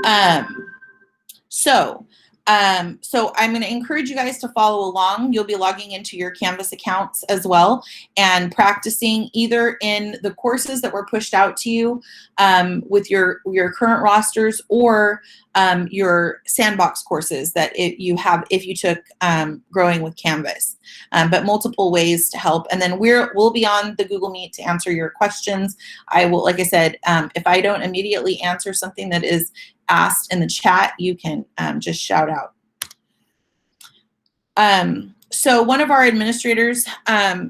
Um, so I'm going to encourage you guys to follow along. You'll be logging into your Canvas accounts as well and practicing either in the courses that were pushed out to you with your current rosters, or your sandbox courses that you have if you took Growing with Canvas. But multiple ways to help. And then we'll be on the Google Meet to answer your questions. I will, like I said, if I don't immediately answer something that is asked in the chat, you can just shout out. So one of our administrators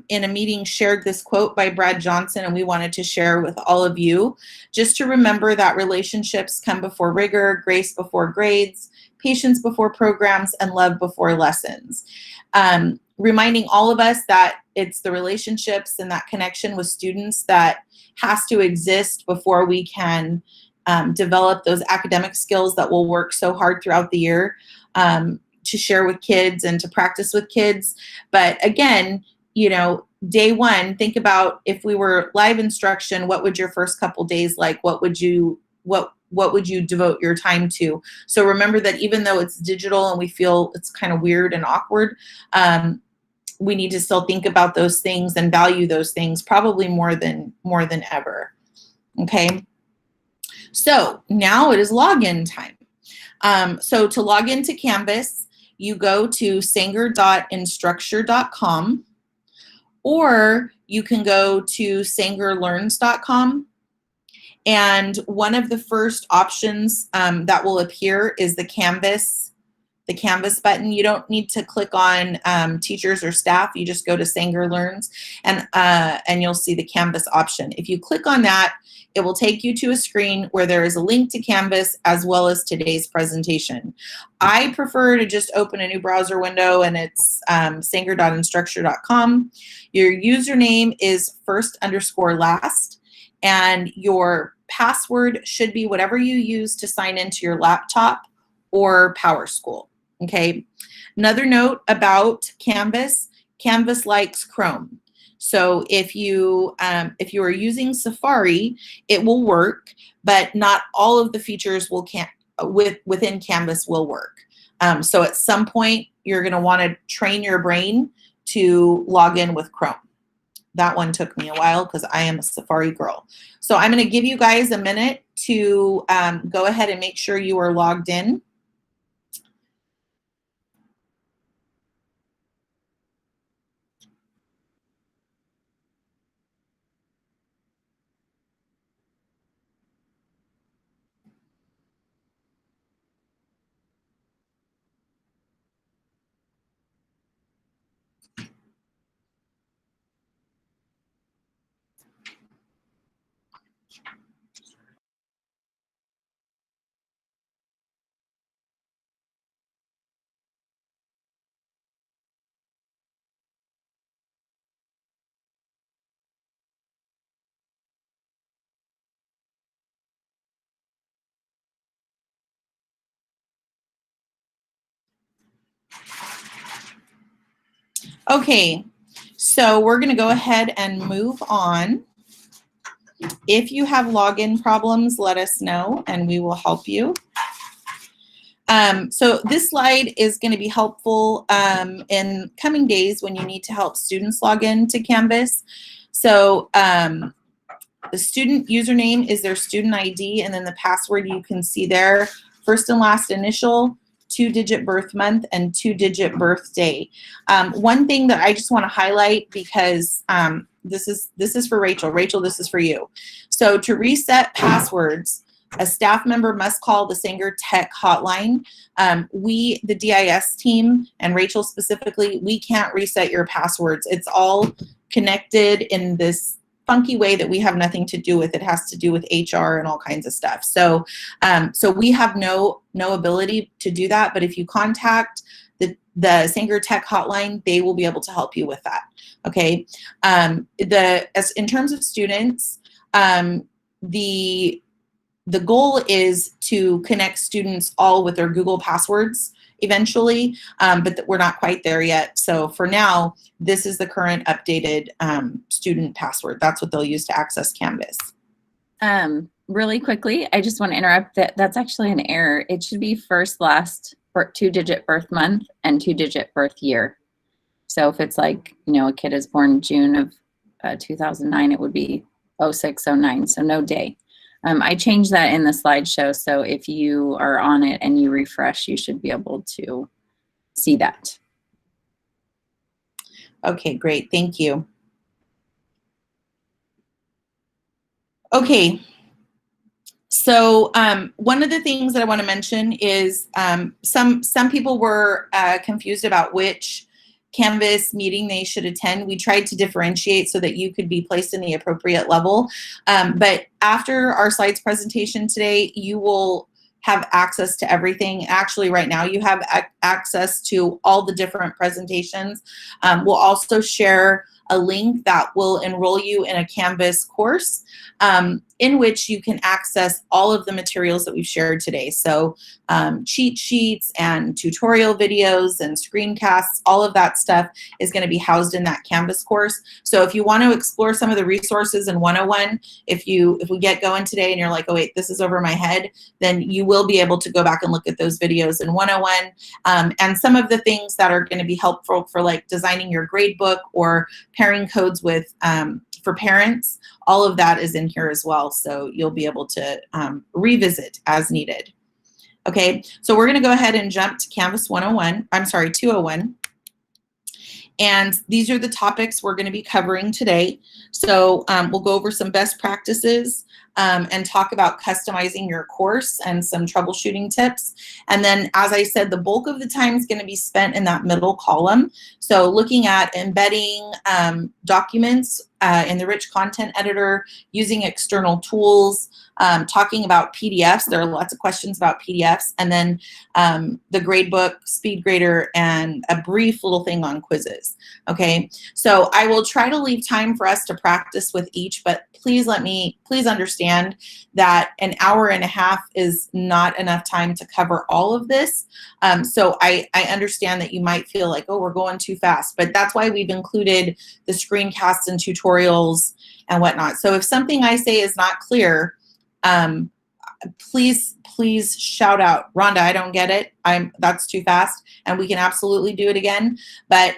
in a meeting shared this quote by Brad Johnson, and we wanted to share with all of you, just to remember that relationships come before rigor, grace before grades, patience before programs, and love before lessons. Reminding all of us that it's the relationships and that connection with students that has to exist before we can develop those academic skills that will work so hard throughout the year to share with kids and to practice with kids. But again, you know, day one, think about if we were live instruction, what would your first couple days like? What would you devote your time to? So remember that even though it's digital and we feel it's kind of weird and awkward, we need to still think about those things and value those things probably more than ever. Okay. So now it is login time. So to log into Canvas, you go to sanger.instructure.com, or you can go to sangerlearns.com. And one of the first options that will appear is the Canvas button. You don't need to click on teachers or staff. You just go to Sanger Learns, and you'll see the Canvas option. If you click on that, it will take you to a screen where there is a link to Canvas as well as today's presentation. I prefer to just open a new browser window, and it's sanger.instructure.com. Your username is first_last, and your password should be whatever you use to sign into your laptop or PowerSchool. Okay. Another note about Canvas: Canvas likes Chrome. So if you are using Safari, it will work, but not all of the features within Canvas will work. So at some point, you're going to want to train your brain to log in with Chrome. That one took me a while because I am a Safari girl. So I'm going to give you guys a minute to go ahead and make sure you are logged in. Okay, so we're going to go ahead and move on. If you have login problems, let us know and we will help you. So this slide is going to be helpful in coming days when you need to help students log in to Canvas. So the student username is their student ID, and then the password you can see there, first and last initial, 2-digit birth month, and 2-digit birthday. One thing that I just want to highlight, because this is for Rachel. Rachel, this is for you. So to reset passwords, a staff member must call the Sanger Tech hotline. We, the DIS team, and Rachel specifically, we can't reset your passwords. It's all connected in this funky way that we have nothing to do with. It has to do with HR and all kinds of stuff. So, so we have no ability to do that. But if you contact the Sanger Tech hotline, they will be able to help you with that. Okay. In terms of students, the goal is to connect students all with their Google passwords eventually, but we're not quite there yet. So for now, this is the current updated student password. That's what they'll use to access Canvas. really quickly, I just want to interrupt that that's actually an error. It should be first, last, 2-digit birth month and 2-digit birth year. So if it's like, a kid is born June of 2009, it would be 0609, so no day. I changed that in the slideshow, so if you are on it and you refresh, you should be able to see that. Okay, great. Thank you. Okay. So one of the things that I want to mention is some people were confused about which Canvas meeting they should attend. We tried to differentiate so that you could be placed in the appropriate level. But after our slides presentation today, you will have access to everything. Actually, right now you have access to all the different presentations. We'll also share a link that will enroll you in a Canvas course in which you can access all of the materials that we've shared today. So cheat sheets and tutorial videos and screencasts, all of that stuff is going to be housed in that Canvas course. So if you want to explore some of the resources in 101, if we get going today and you're like, oh wait, this is over my head, then you will be able to go back and look at those videos in 101. And some of the things that are going to be helpful for like designing your grade book or pairing codes with for parents, all of that is in here as well. So you'll be able to revisit as needed. Okay, so we're going to go ahead and jump to Canvas 101. I'm sorry, 201. And these are the topics we're going to be covering today. So we'll go over some best practices and talk about customizing your course and some troubleshooting tips. And then, as I said, the bulk of the time is going to be spent in that middle column. So looking at embedding documents in the rich content editor, using external tools, talking about PDFs. There are lots of questions about PDFs. And then the gradebook, SpeedGrader, and a brief little thing on quizzes. Okay, so I will try to leave time for us to practice with each, but please understand that an hour and a half is not enough time to cover all of this. So I understand that you might feel like, oh, we're going too fast, but that's why we've included the screencasts and tutorials and whatnot. So if something I say is not clear, please shout out, Rhonda, I don't get it. That's too fast, and we can absolutely do it again. But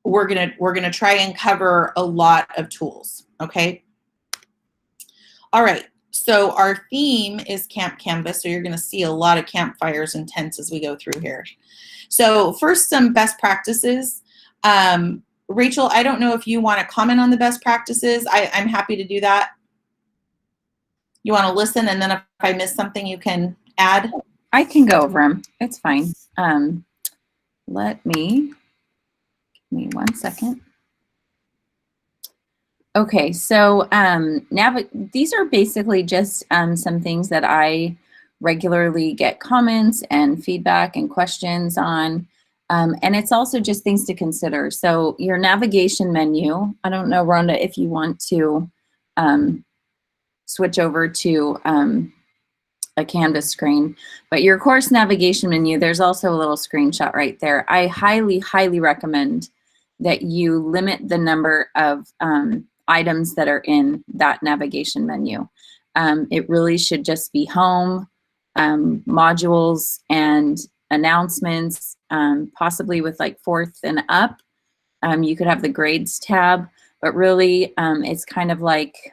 we're gonna try and cover a lot of tools. Okay. All right. So our theme is Camp Canvas. So you're gonna see a lot of campfires and tents as we go through here. So first, some best practices. Rachel, I don't know if you want to comment on the best practices. I'm happy to do that. You want to listen, and then if I miss something, you can add? I can go over them. It's fine. Give me 1 second. Okay, so these are basically just some things that I regularly get comments and feedback and questions on. And it's also just things to consider. So your navigation menu, I don't know, Rhonda, if you want to switch over to a Canvas screen, but your course navigation menu, there's also a little screenshot right there. I highly, highly recommend that you limit the number of items that are in that navigation menu. It really should just be home, modules, and announcements, possibly with like 4th and up. You could have the grades tab, but really it's kind of like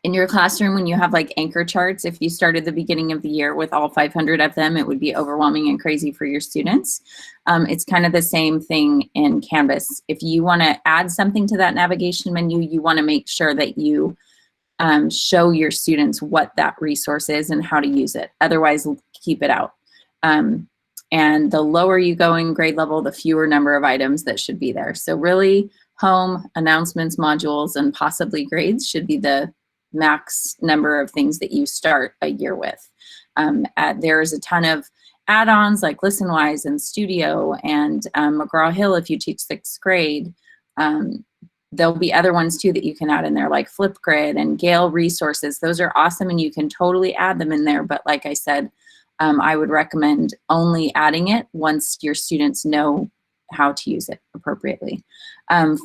in your classroom when you have like anchor charts. If you started the beginning of the year with all 500 of them, it would be overwhelming and crazy for your students. It's kind of the same thing in Canvas. If you want to add something to that navigation menu, you want to make sure that you show your students what that resource is and how to use it. Otherwise, keep it out. And the lower you go in grade level, the fewer number of items that should be there. So really, home, announcements, modules, and possibly grades should be the max number of things that you start a year with. There's a ton of add-ons like ListenWise and Studio and McGraw-Hill if you teach 6th grade. There'll be other ones too that you can add in there like Flipgrid and Gale resources. Those are awesome and you can totally add them in there. But like I said, I would recommend only adding it once your students know how to use it appropriately.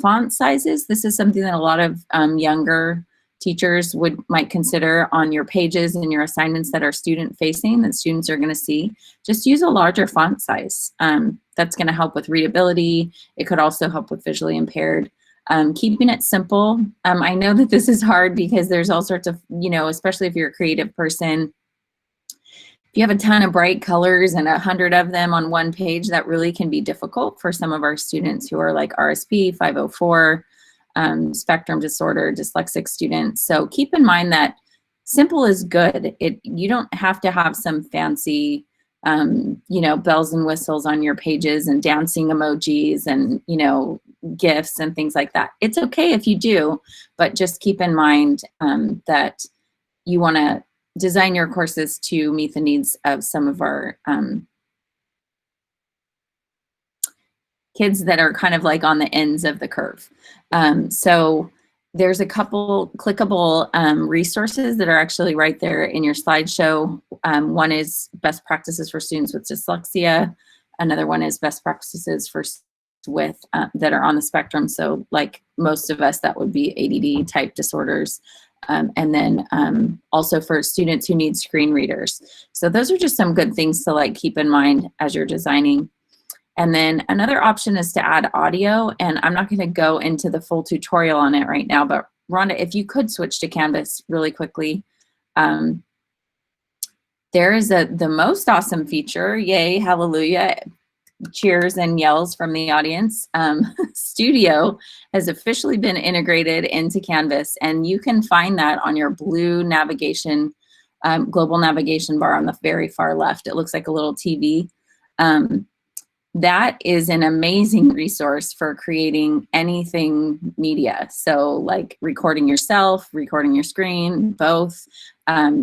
Font sizes, this is something that a lot of younger teachers might consider on your pages and your assignments that are student facing, that students are going to see. Just use a larger font size. That's going to help with readability. It could also help with visually impaired. Keeping it simple. I know that this is hard because there's all sorts of, especially if you're a creative person, if you have a ton of bright colors and 100 of them on one page, that really can be difficult for some of our students who are like RSP, 504, spectrum disorder, dyslexic students. So keep in mind that simple is good. You don't have to have some fancy, bells and whistles on your pages and dancing emojis and, GIFs and things like that. It's okay if you do, but just keep in mind that you want to design your courses to meet the needs of some of our kids that are kind of like on the ends of the curve. So there's a couple clickable resources that are actually right there in your slideshow. One is best practices for students with dyslexia. Another one is best practices for with that are on the spectrum. So like most of us, that would be ADD type disorders. And then also for students who need screen readers. So those are just some good things to like keep in mind as you're designing. And then another option is to add audio, and I'm not going to go into the full tutorial on it right now, but Rhonda, if you could switch to Canvas really quickly. There is the most awesome feature, yay, hallelujah, cheers and yells from the audience. Studio has officially been integrated into Canvas, and you can find that on your blue navigation, global navigation bar on the very far left. It looks like a little TV. That is an amazing resource for creating anything media. So like recording yourself, recording your screen, both.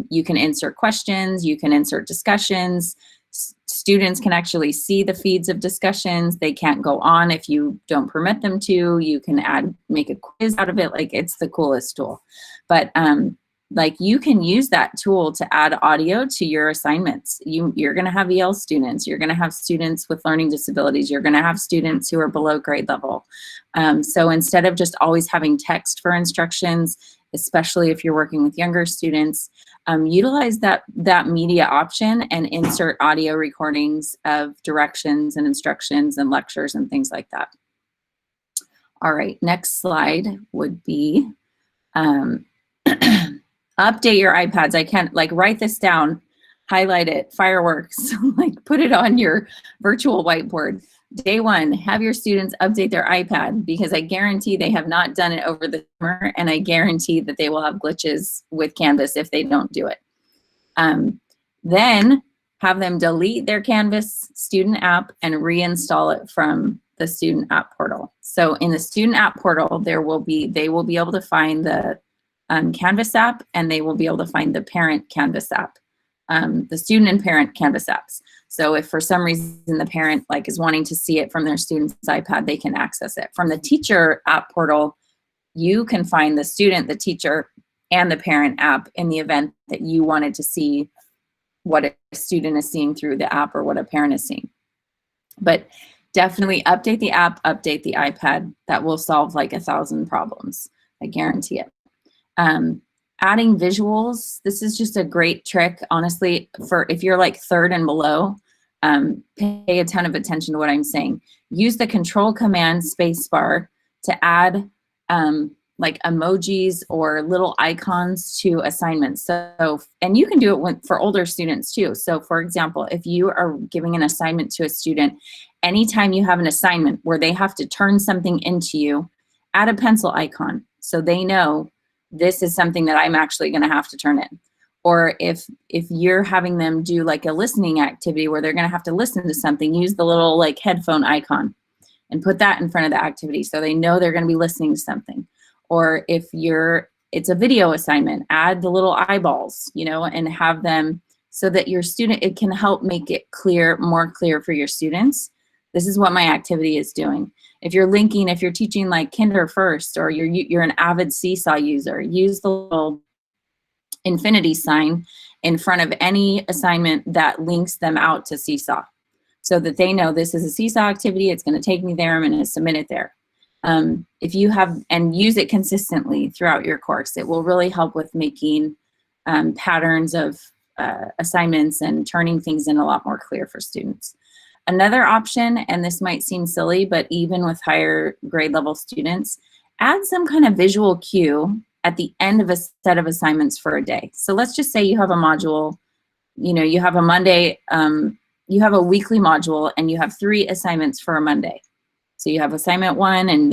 You can insert questions, you can insert discussions. Students can actually see the feeds of discussions. They can't go on if you don't permit them to. You can make a quiz out of it. Like, it's the coolest tool. But like, you can use that tool to add audio to your assignments. You're going to have EL students. You're going to have students with learning disabilities. You're going to have students who are below grade level. So instead of just always having text for instructions, especially if you're working with younger students, utilize that media option and insert audio recordings of directions and instructions and lectures and things like that. All right, next slide would be update your iPads. I can't, like, write this down, highlight it, fireworks, like put it on your virtual whiteboard. Day one, have your students update their iPad, because I guarantee they have not done it over the summer, and I guarantee that they will have glitches with Canvas if they don't do it. Then have them delete their Canvas student app and reinstall it from the student app portal. So in the student app portal, they will be able to find the Canvas app, and they will be able to find the parent Canvas app, the student and parent Canvas apps. So if for some reason the parent is wanting to see it from their student's iPad, they can access it. From the teacher app portal, you can find the student, the teacher, and the parent app in the event that you wanted to see what a student is seeing through the app or what a parent is seeing. But definitely update the app, update the iPad. That will solve like 1,000 problems. I guarantee it. Adding visuals. This is just a great trick, honestly, for if you're like third and below. Pay a ton of attention to what I'm saying. Use the control command spacebar to add like emojis or little icons to assignments. So, and you can do it for older students too. So for example, if you are giving an assignment to a student, anytime you have an assignment where they have to turn something into you, add a pencil icon so they know this is something that I'm actually going to have to turn in. Or if you're having them do like a listening activity where they're going to have to listen to something, use the little like headphone icon and put that in front of the activity so they know they're going to be listening to something. Or if it's a video assignment, add the little eyeballs, and have them so that your student, it can help make it more clear for your students. This is what my activity is doing. If you're linking, if you're teaching like Kinder First, or you're an avid Seesaw user, use the little infinity sign in front of any assignment that links them out to Seesaw so that they know this is a Seesaw activity. It's going to take me there. I'm going to submit it there. If you have, and use it consistently throughout your course, it will really help with making patterns of assignments and turning things in a lot more clear for students. Another option, and this might seem silly, but even with higher grade level students, add some kind of visual cue at the end of a set of assignments for a day. So let's just say you have a module, you know, you have a Monday, you have a weekly module and you have 3 assignments for a Monday. So you have assignment 1 and then